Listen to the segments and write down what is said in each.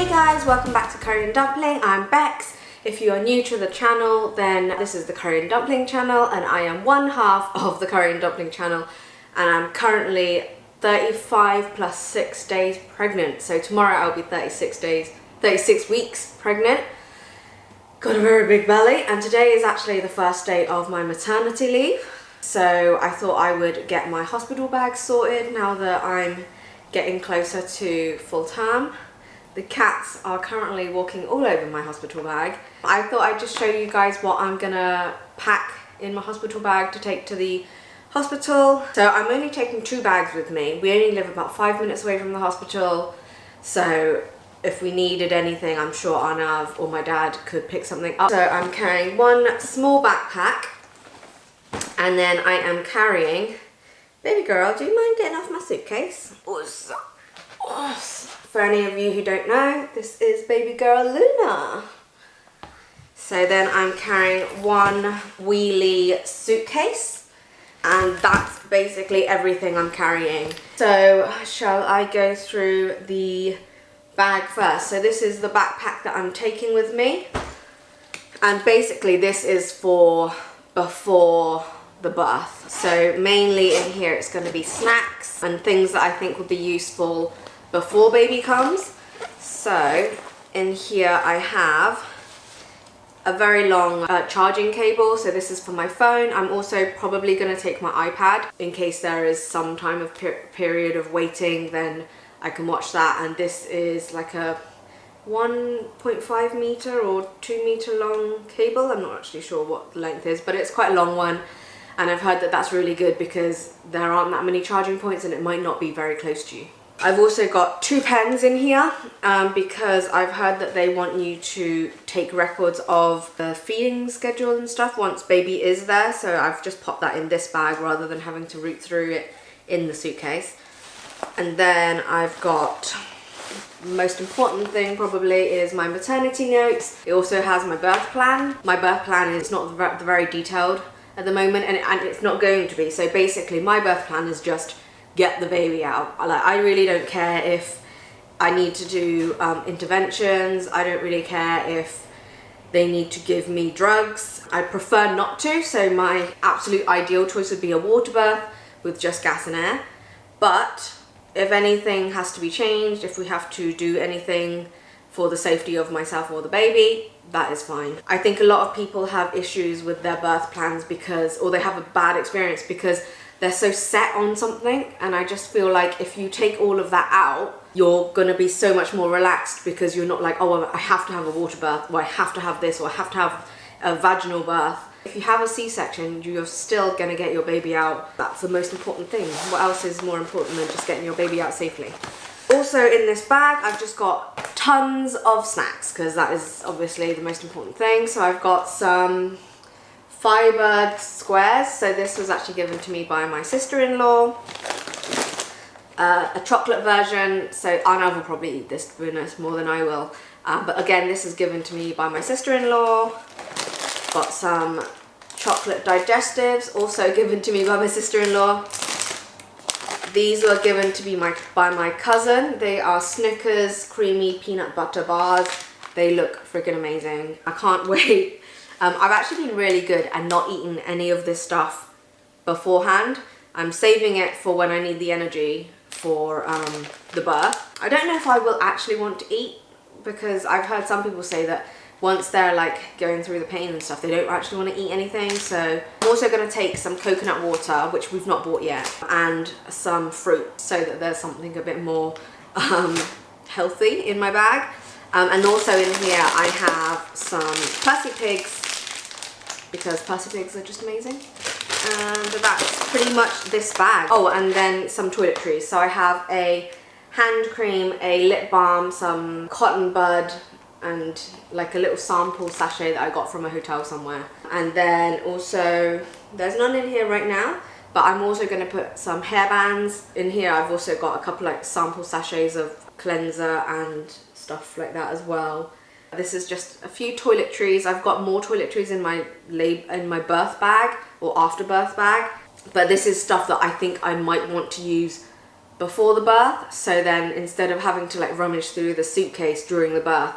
Hey guys, welcome back to Curry Dumpling. I'm Bex. If you are new to the channel, then this is the Curry Dumpling channel and I am one half of the Curry Dumpling channel, and I'm currently 35 plus 6 days pregnant. So tomorrow I'll be 36 weeks pregnant. Got a very big belly, and today is actually the first day of my maternity leave. So I thought I would get my hospital bag sorted now that I'm getting closer to full term. The cats are currently walking all over my hospital bag. I thought I'd just show you guys what I'm gonna pack in my hospital bag to take to the hospital. So I'm only taking 2 bags with me. We only live about 5 minutes away from the hospital, so if we needed anything, I'm sure Arnav or my dad could pick something up. So I'm carrying one small backpack, and then I am carrying... Baby girl, do you mind getting off my suitcase? For any of you who don't know, this is baby girl Luna. So then I'm carrying one wheelie suitcase, and that's basically everything I'm carrying. So shall I go through the bag first? So this is the backpack that I'm taking with me, and basically this is for before the birth. So mainly in here it's going to be snacks and things that I think would be useful before baby comes. So in here I have a very long charging cable, so this is for my phone. I'm also probably going to take my iPad in case there is some time of period of waiting, then I can watch that. And this is like a 1.5 meter or 2 meter long cable. I'm not actually sure what the length is, but it's quite a long one, and I've heard that that's really good because there aren't that many charging points and it might not be very close to you. I've also got 2 pens in here because I've heard that they want you to take records of the feeding schedule and stuff once baby is there, so I've just popped that in this bag rather than having to root through it in the suitcase. And then I've got, the most important thing probably is my maternity notes. It also has my birth plan. My birth plan is not very detailed at the moment, and it's not going to be. So basically my birth plan is just get the baby out. I really don't care if I need to do interventions. I don't really care if they need to give me drugs. I prefer not to, so my absolute ideal choice would be a water birth with just gas and air. But if anything has to be changed, if we have to do anything for the safety of myself or the baby, that is fine. I think a lot of people have issues with their birth plans because, or they have a bad experience because they're so set on something, and I just feel like if you take all of that out, you're gonna be so much more relaxed because you're not like, oh, I have to have a water birth, or I have to have this, or I have to have a vaginal birth. If you have a C-section, you're still gonna get your baby out. That's the most important thing. What else is more important than just getting your baby out safely? Also in this bag, I've just got tons of snacks because that is obviously the most important thing. So I've got some Firebird squares, so this was actually given to me by my sister-in-law. A chocolate version, so Arnav will probably eat this, to be honest, more than I will. But again, this is given to me by my sister-in-law. Got some chocolate digestives, also given to me by my sister-in-law. These were given to me by my cousin. They are Snickers creamy peanut butter bars. They look freaking amazing. I can't wait. I've actually been really good at not eating any of this stuff beforehand. I'm saving it for when I need the energy for the birth. I don't know if I will actually want to eat, because I've heard some people say that once they're like going through the pain and stuff, they don't actually want to eat anything. So I'm also going to take some coconut water, which we've not bought yet, and some fruit so that there's something a bit more healthy in my bag. And also in here I have some Percy Pigs, because Percy Pigs are just amazing. And that's pretty much this bag. Oh, and then some toiletries. So I have a hand cream, a lip balm, some cotton bud, and like a little sample sachet that I got from a hotel somewhere. And then also, there's none in here right now, but I'm also going to put some hair bands in here. I've also got a couple like sample sachets of cleanser and stuff like that as well. This is just a few toiletries. I've got more toiletries in my birth bag or after birth bag, but this is stuff that I think I might want to use before the birth, so then instead of having to like rummage through the suitcase during the birth,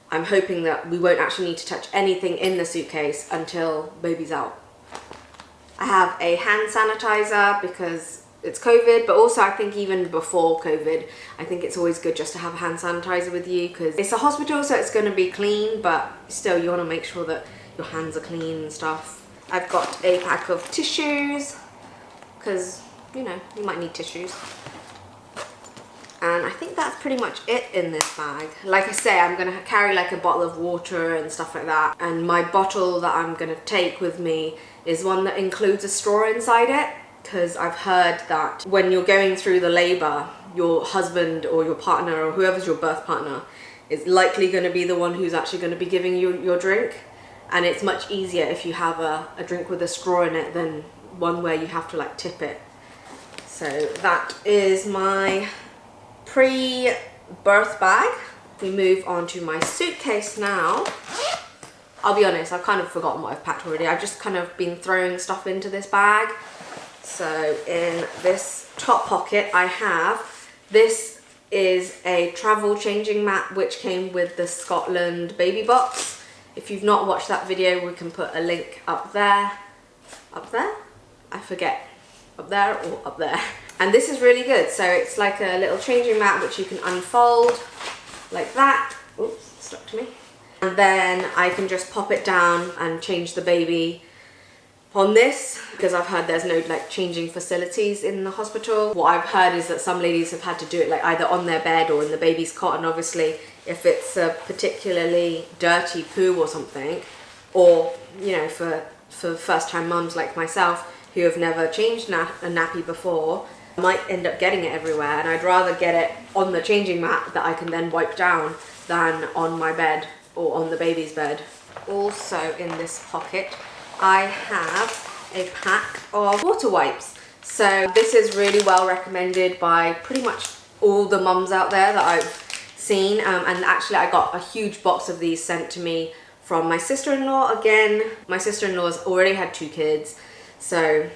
I'm hoping that we won't actually need to touch anything in the suitcase until baby's out. I have a hand sanitizer because it's COVID, but also I think even before COVID, I think it's always good just to have a hand sanitizer with you because it's a hospital, so it's going to be clean, but still you want to make sure that your hands are clean and stuff. I've got a pack of tissues because, you know, you might need tissues. And I think that's pretty much it in this bag. Like I say, I'm going to carry like a bottle of water and stuff like that. And my bottle that I'm going to take with me is one that includes a straw inside it. Because I've heard that when you're going through the labour, your husband or your partner or whoever's your birth partner is likely going to be the one who's actually going to be giving you your drink. And it's much easier if you have a drink with a straw in it than one where you have to like tip it. So that is my pre-birth bag. We move on to my suitcase now. I'll be honest, I've kind of forgotten what I've packed already. I've just kind of been throwing stuff into this bag. So in this top pocket I have, this is a travel changing mat which came with the Scotland baby box. If you've not watched that video, we can put a link up there. Up there? I forget. Up there or up there. And this is really good. So it's like a little changing mat which you can unfold like that. Oops, stuck to me. And then I can just pop it down and change the baby on this, because I've heard there's no like changing facilities in the hospital. What I've heard is that some ladies have had to do it like either on their bed or in the baby's cot, and obviously if it's a particularly dirty poo or something, or you know, for first time mums like myself who have never changed a nappy before, might end up getting it everywhere, and I'd rather get it on the changing mat that I can then wipe down than on my bed or on the baby's bed. Also in this pocket I have a pack of water wipes. So this is really well recommended by pretty much all the mums out there that I've seen, and actually I got a huge box of these sent to me from my sister-in-law. Again, my sister-in-law's already had 2 kids, so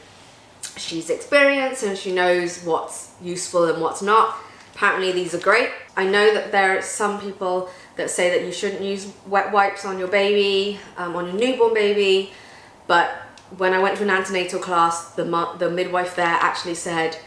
she's experienced and she knows what's useful and what's not. Apparently these are great. I know that there are some people that say that you shouldn't use wet wipes on your baby, on your newborn baby, but when I went to an antenatal class, the midwife there actually said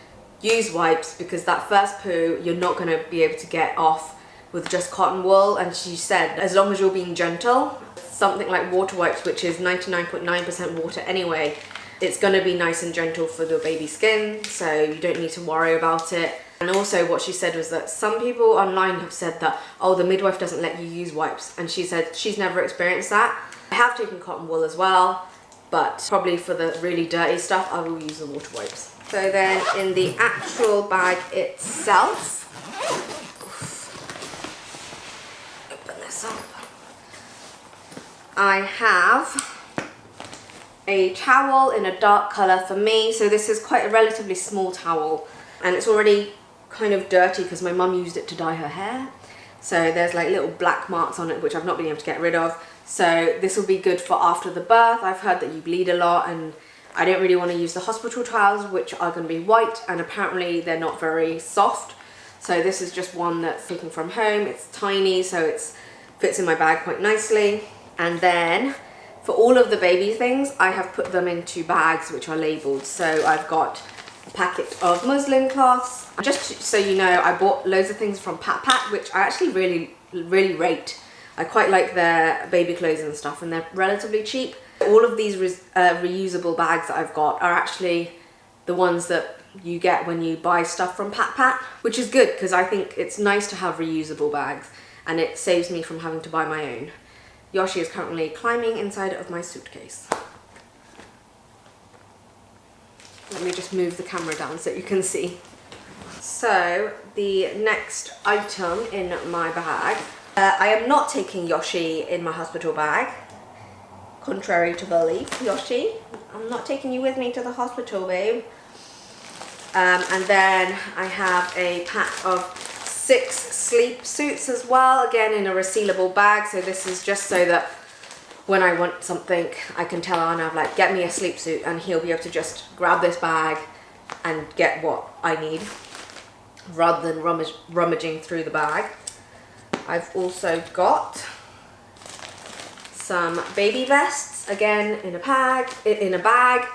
use wipes because that first poo you're not going to be able to get off with just cotton wool, and she said as long as you're being gentle, something like water wipes, which is 99.9% water anyway, it's going to be nice and gentle for the baby's skin, so you don't need to worry about it. And also what she said was that some people online have said that, oh, the midwife doesn't let you use wipes, and she said she's never experienced that. I have taken cotton wool as well, but probably for the really dirty stuff I will use the water wipes. So then in the actual bag itself, open this up, I have a towel in a dark colour for me. So this is quite a relatively small towel, and it's already kind of dirty because my mum used it to dye her hair. So there's like little black marks on it which I've not been able to get rid of. So this will be good for after the birth. I've heard that you bleed a lot, and I don't really want to use the hospital towels, which are going to be white, and apparently they're not very soft. So this is just one that's taken from home. It's tiny, so it fits in my bag quite nicely. And then for all of the baby things, I have put them into bags which are labelled. So I've got a packet of muslin cloths. Just so you know, I bought loads of things from Pat Pat, which I actually really rate. I quite like their baby clothes and stuff, and they're relatively cheap. All of these reusable bags that I've got are actually the ones that you get when you buy stuff from Pat Pat, which is good because I think it's nice to have reusable bags and it saves me from having to buy my own. Yoshi is currently climbing inside of my suitcase. Let me just move the camera down so you can see. So the next item in my bag, I am not taking Yoshi in my hospital bag. Contrary to belief, Yoshi, I'm not taking you with me to the hospital, babe. And then I have a pack of 6 sleep suits as well, again in a resealable bag. So this is just so that when I want something, I can tell Arnav, like, get me a sleep suit, and he'll be able to just grab this bag and get what I need. rather than rummaging through the bag. I've also got some baby vests, again in a bag.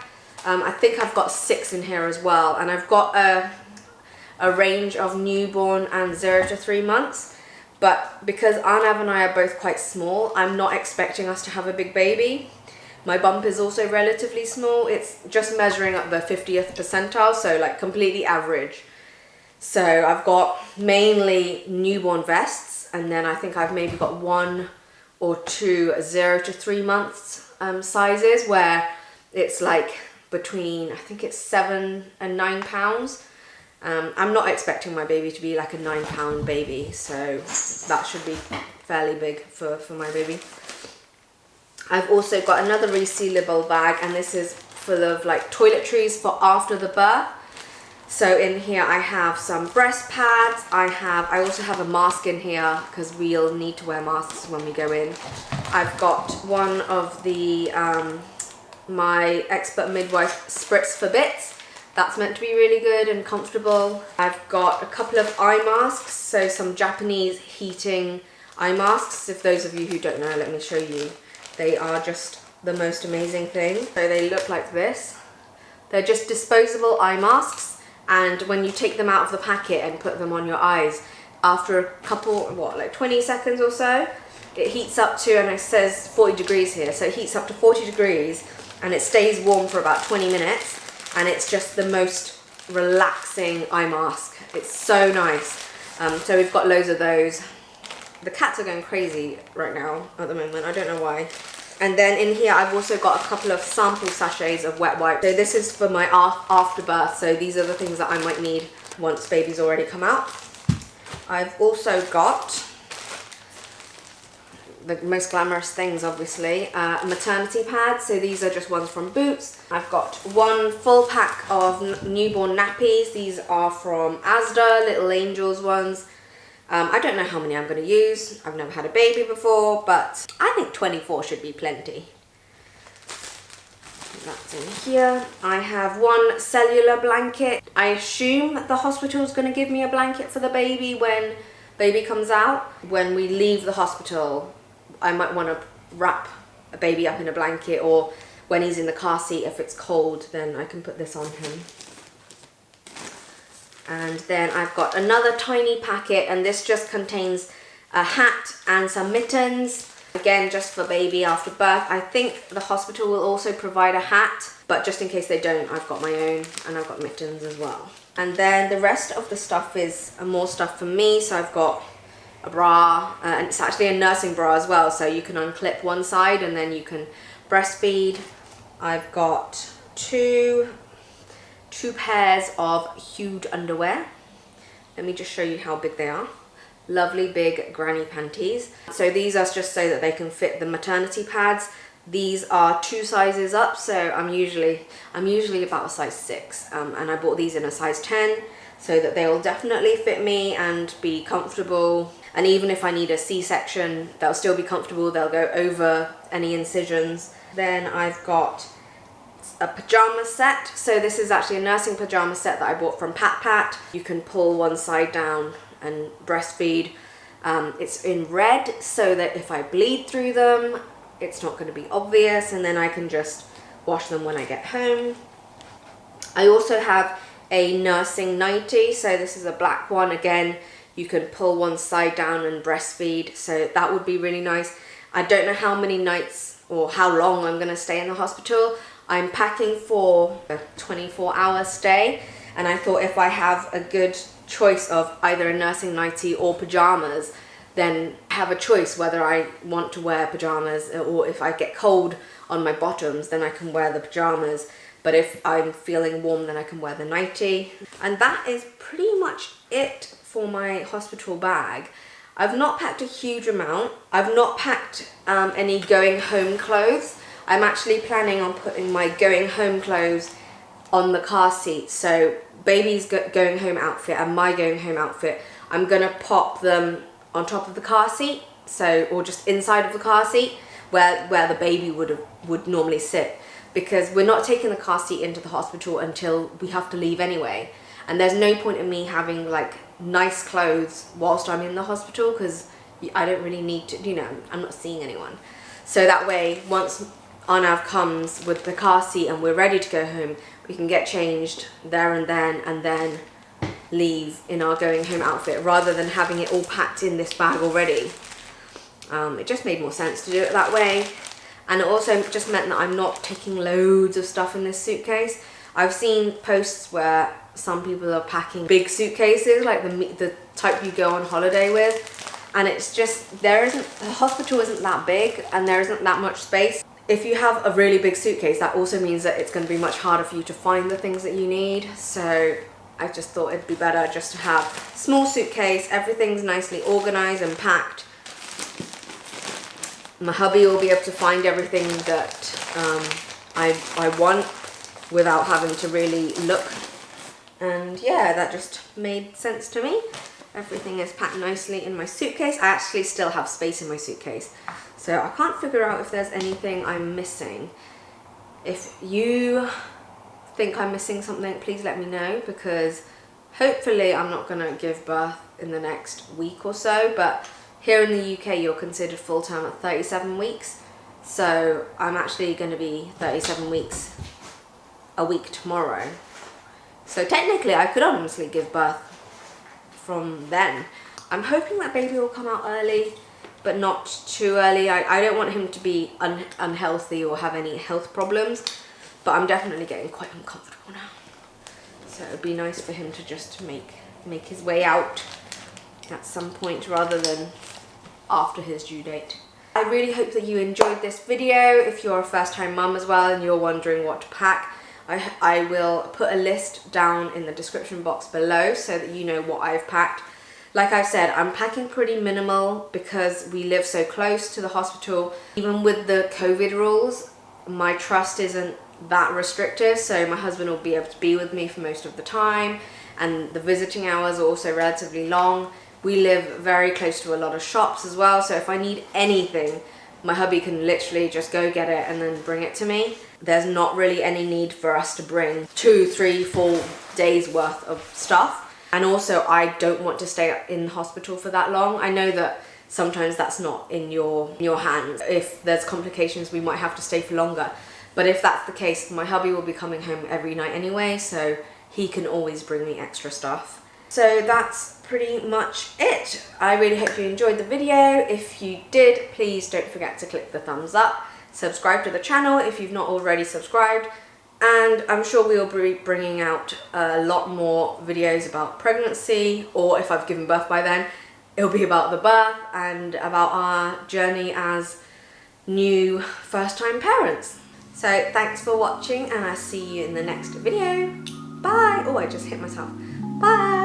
I think I've got 6 in here as well, and I've got a range of newborn and 0 to 3 months. But because Arnav and I are both quite small, I'm not expecting us to have a big baby. My bump is also relatively small. It's just measuring up the 50th percentile, so like completely average. So I've got mainly newborn vests, and then I think I've maybe got 1 or 2 0 to 3 months sizes where it's like between, I think it's 7 and 9 pounds. I'm not expecting my baby to be like a 9-pound baby, so that should be fairly big for my baby. I've also got another resealable bag, and this is full of like toiletries for after the birth. So in here I have some breast pads. I also have a mask in here because we'll need to wear masks when we go in. I've got one of the my expert midwife spritz for bits. That's meant to be really good and comfortable. I've got a couple of eye masks, so some Japanese heating eye masks. If those of you who don't know, let me show you. They are just the most amazing thing. So they look like this. They're just disposable eye masks, and when you take them out of the packet and put them on your eyes, after a couple, like 20 seconds or so, it heats up to, and it says 40 degrees here, so it heats up to 40 degrees and it stays warm for about 20 minutes. And it's just the most relaxing eye mask. It's so nice. So we've got loads of those. The cats are going crazy right now at the moment. I don't know why. And then in here I've also got a couple of sample sachets of wet wipes. So this is for my afterbirth. So these are the things that I might need once baby's already come out. I've also got the most glamorous things, obviously, maternity pads. So these are just ones from Boots. I've got 1 full pack of newborn nappies. These are from Asda, Little Angels ones. I don't know how many I'm going to use. I've never had a baby before, but I think 24 should be plenty. That's in here. I have 1 cellular blanket. I assume the hospital's going to give me a blanket for the baby when baby comes out. When we leave the hospital, I might want to wrap a baby up in a blanket, or when he's in the car seat, if it's cold, then I can put this on him. And then I've got another tiny packet, and this just contains a hat and some mittens. Again, just for baby after birth. I think the hospital will also provide a hat, but just in case they don't, I've got my own, and I've got mittens as well. And then the rest of the stuff is more stuff for me. So I've got a bra, and it's actually a nursing bra as well, so you can unclip one side and then you can breastfeed. I've got two pairs of huge underwear. Let me just show you how big they are. Lovely big granny panties. So these are just so that they can fit the maternity pads. These are 2 sizes up, so I'm usually about a size 6, and I bought these in a size 10 so that they will definitely fit me and be comfortable. And even if I need a C-section, they'll still be comfortable. They'll go over any incisions. Then I've got a pajama set. So this is actually a nursing pajama set that I bought from Pat. You can pull one side down and breastfeed. It's in red so that if I bleed through them, it's not going to be obvious, and then I can just wash them when I get home. I also have a nursing nightie. So this is a black one. Again, you can pull one side down and breastfeed, so that would be really nice. I don't know how many nights or how long I'm going to stay in the hospital. I'm packing for a 24-hour stay, and I thought if I have a good choice of either a nursing nightie or pajamas, then I have a choice whether I want to wear pajamas, or if I get cold on my bottoms, then I can wear the pajamas. But if I'm feeling warm, then I can wear the nightie. And that is pretty much it for my hospital bag. I've not packed a huge amount. I've not packed any going home clothes. I'm actually planning on putting my going home clothes on the car seat. So baby's going home outfit and my going home outfit, I'm gonna pop them on top of the car seat, so, or just inside of the car seat where the baby would normally sit, because we're not taking the car seat into the hospital until we have to leave anyway. And there's no point in me having like nice clothes whilst I'm in the hospital, because I don't really need to, you know, I'm not seeing anyone. So that way, once Arnav comes with the car seat and we're ready to go home, we can get changed there and then leave in our going home outfit, rather than having it all packed in this bag already. It just made more sense to do it that way. And it also just meant that I'm not taking loads of stuff in this suitcase. I've seen posts where some people are packing big suitcases, like the type you go on holiday with. And it's just, the hospital isn't that big and there isn't that much space. If you have a really big suitcase, that also means that it's going to be much harder for you to find the things that you need. So I just thought it'd be better just to have a small suitcase, everything's nicely organized and packed. My hubby will be able to find everything that I want without having to really look. And yeah, that just made sense to me. Everything is packed nicely in my suitcase. I actually still have space in my suitcase, so I can't figure out if there's anything I'm missing. If you think I'm missing something, please let me know, because hopefully I'm not going to give birth in the next week or so, but here in the UK you're considered full-term at 37 weeks, so I'm actually going to be 37 weeks a week tomorrow. So technically I could honestly give birth from then. I'm hoping that baby will come out early, but not too early. I don't want him to be unhealthy or have any health problems, but I'm definitely getting quite uncomfortable now. So it would be nice for him to just make his way out at some point rather than after his due date. I really hope that you enjoyed this video. If you're a first-time mum as well and you're wondering what to pack, I will put a list down in the description box below so that you know what I've packed. Like I've said, I'm packing pretty minimal because we live so close to the hospital. Even with the COVID rules, my trust isn't that restrictive, so my husband will be able to be with me for most of the time, and the visiting hours are also relatively long. We live very close to a lot of shops as well, so if I need anything, my hubby can literally just go get it and then bring it to me. There's not really any need for us to bring 2, 3, 4 days worth of stuff. And also I don't want to stay in the hospital for that long. I know that sometimes that's not in your hands. If there's complications, we might have to stay for longer. But if that's the case, my hubby will be coming home every night anyway, so he can always bring me extra stuff. So that's pretty much it. I really hope you enjoyed the video. If you did, please don't forget to click the thumbs up. Subscribe to the channel if you've not already subscribed. And I'm sure we'll be bringing out a lot more videos about pregnancy, or if I've given birth by then, it'll be about the birth and about our journey as new first-time parents. So thanks for watching, and I'll see you in the next video. Bye! Oh, I just hit myself. Bye!